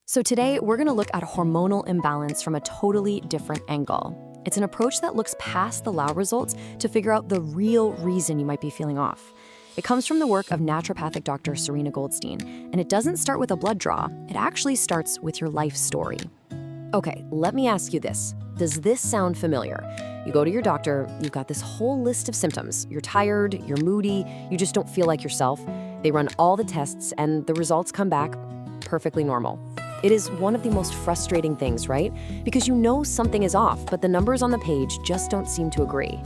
So today, we're going to look at hormonal imbalance from a totally different angle. It's an approach that looks past the lab results to figure out the real reason you might be feeling off. It comes from the work of naturopathic Dr. Serena Goldstein, and it doesn't start with a blood draw. It actually starts with your life story. Okay, let me ask you this. Does this sound familiar? You go to your doctor, you've got this whole list of symptoms. You're tired, you're moody, you just don't feel like yourself. They run all the tests, and the results come back perfectly normal. It is one of the most frustrating things, right? Because you know something is off, but the numbers on the page just don't seem to agree.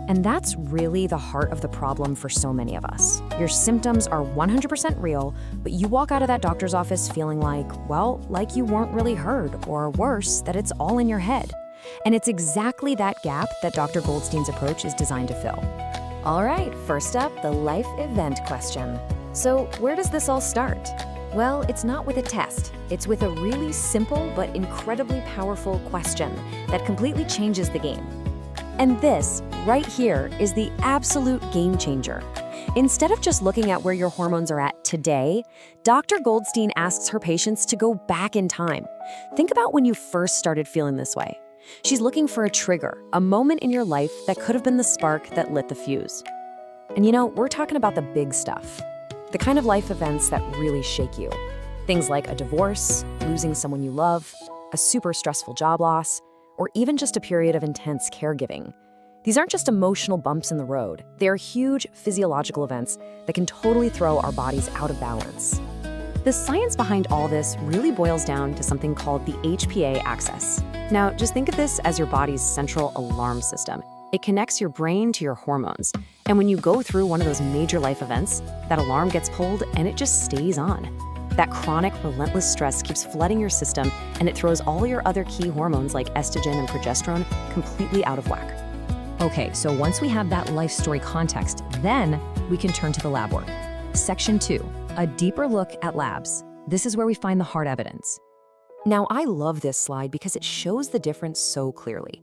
And that's really the heart of the problem for so many of us. Your symptoms are 100% real, but you walk out of that doctor's office feeling like you weren't really heard, or worse, that it's all in your head. And it's exactly that gap that Dr. Goldstein's approach is designed to fill. All right, first up, the life event question. So where does this all start? Well, it's not with a test. It's with a really simple but incredibly powerful question that completely changes the game. And this, right here, is the absolute game changer. Instead of just looking at where your hormones are at today, Dr. Goldstein asks her patients to go back in time. Think about when you first started feeling this way. She's looking for a trigger, a moment in your life that could have been the spark that lit the fuse. And you know, we're talking about the big stuff. The kind of life events that really shake you. Things like a divorce, losing someone you love, a super stressful job loss, or even just a period of intense caregiving. These aren't just emotional bumps in the road. They are huge physiological events that can totally throw our bodies out of balance. The science behind all this really boils down to something called the HPA axis. Now, just think of this as your body's central alarm system. It connects your brain to your hormones. And when you go through one of those major life events, that alarm gets pulled and it just stays on. That chronic, relentless stress keeps flooding your system, and it throws all your other key hormones like estrogen and progesterone completely out of whack. Okay, so once we have that life story context, then we can turn to the lab work. Section 2, a deeper look at labs. This is where we find the hard evidence. Now, I love this slide because it shows the difference so clearly.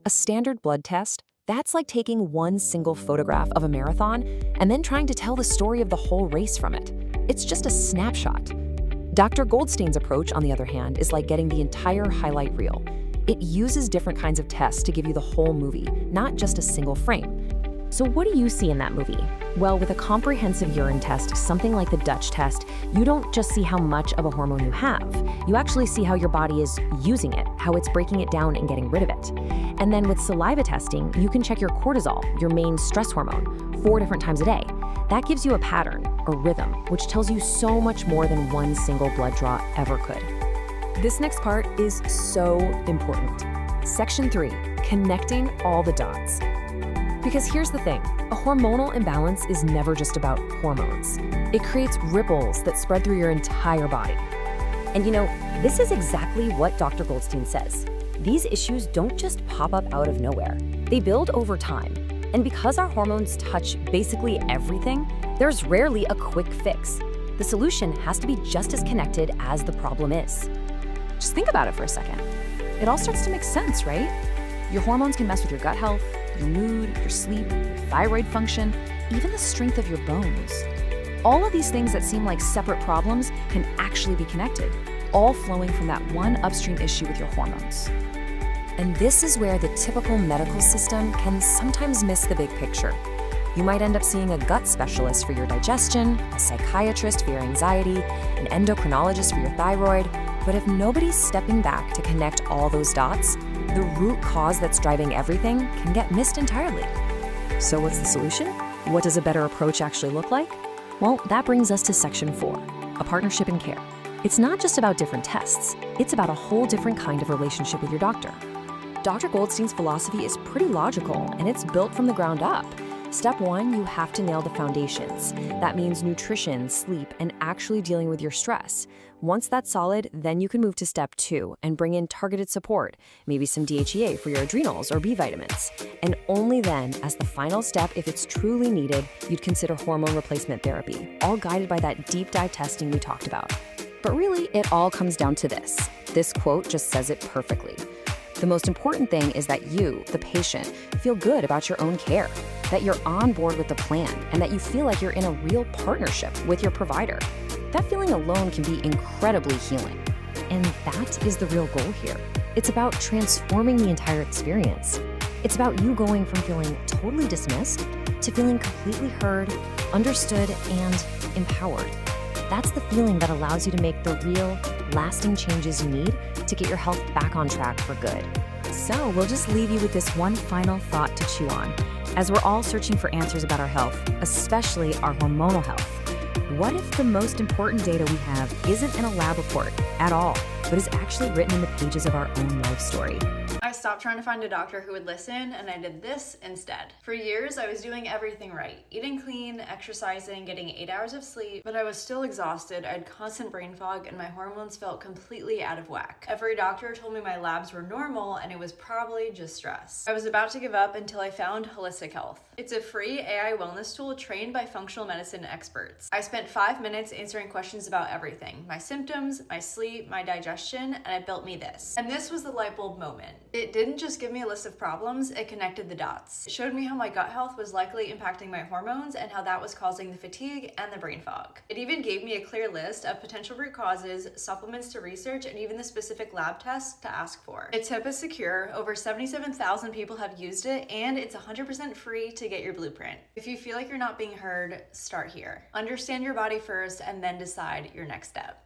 A standard blood test, that's like taking one single photograph of a marathon and then trying to tell the story of the whole race from it. It's just a snapshot. Dr. Goldstein's approach, on the other hand, is like getting the entire highlight reel. It uses different kinds of tests to give you the whole movie, not just a single frame. So what do you see in that movie? Well, with a comprehensive urine test, something like the Dutch test, you don't just see how much of a hormone you have. You actually see how your body is using it, how it's breaking it down and getting rid of it. And then with saliva testing, you can check your cortisol, your main stress hormone, 4 different times a day. That gives you a pattern, a rhythm, which tells you so much more than one single blood draw ever could. This next part is so important. Section 3, connecting all the dots. Because here's the thing, a hormonal imbalance is never just about hormones. It creates ripples that spread through your entire body. And you know, this is exactly what Dr. Goldstein says. These issues don't just pop up out of nowhere. They build over time. And because our hormones touch basically everything, there's rarely a quick fix. The solution has to be just as connected as the problem is. Just think about it for a second. It all starts to make sense, right? Your hormones can mess with your gut health, your mood, your sleep, your thyroid function, even the strength of your bones. All of these things that seem like separate problems can actually be connected, all flowing from that one upstream issue with your hormones. And this is where the typical medical system can sometimes miss the big picture. You might end up seeing a gut specialist for your digestion, a psychiatrist for your anxiety, an endocrinologist for your thyroid, but if nobody's stepping back to connect all those dots, the root cause that's driving everything can get missed entirely. So what's the solution? What does a better approach actually look like? Well, that brings us to Section 4, a partnership in care. It's not just about different tests, it's about a whole different kind of relationship with your doctor. Dr. Goldstein's philosophy is pretty logical, and it's built from the ground up. Step 1, you have to nail the foundations. That means nutrition, sleep, and actually dealing with your stress. Once that's solid, then you can move to Step 2 and bring in targeted support, maybe some DHEA for your adrenals or B vitamins. And only then, as the final step, if it's truly needed, you'd consider hormone replacement therapy, all guided by that deep dive testing we talked about. But really, it all comes down to this. This quote just says it perfectly. The most important thing is that you, the patient, feel good about your own care, that you're on board with the plan, and that you feel like you're in a real partnership with your provider. That feeling alone can be incredibly healing. And that is the real goal here. It's about transforming the entire experience. It's about you going from feeling totally dismissed to feeling completely heard, understood, and empowered. That's the feeling that allows you to make the real, lasting changes you need to get your health back on track for good. So we'll just leave you with this one final thought to chew on. As we're all searching for answers about our health, especially our hormonal health, what if the most important data we have isn't in a lab report at all, but is actually written in the pages of our own life story? I stopped trying to find a doctor who would listen, and I did this instead. For years, I was doing everything right. Eating clean, exercising, getting 8 hours of sleep, but I was still exhausted. I had constant brain fog, and my hormones felt completely out of whack. Every doctor told me my labs were normal, and it was probably just stress. I was about to give up until I found Holistic Health. It's a free AI wellness tool trained by functional medicine experts. I spent 5 minutes answering questions about everything: my symptoms, my sleep, my digestion, and it built me this. And this was the light bulb moment. It didn't just give me a list of problems, it connected the dots. It showed me how my gut health was likely impacting my hormones and how that was causing the fatigue and the brain fog. It even gave me a clear list of potential root causes, supplements to research, and even the specific lab tests to ask for. Its tip is secure. Over 77,000 people have used it, and it's 100% free to get your blueprint. If you feel like you're not being heard, start here. Understand your body first and then decide your next step.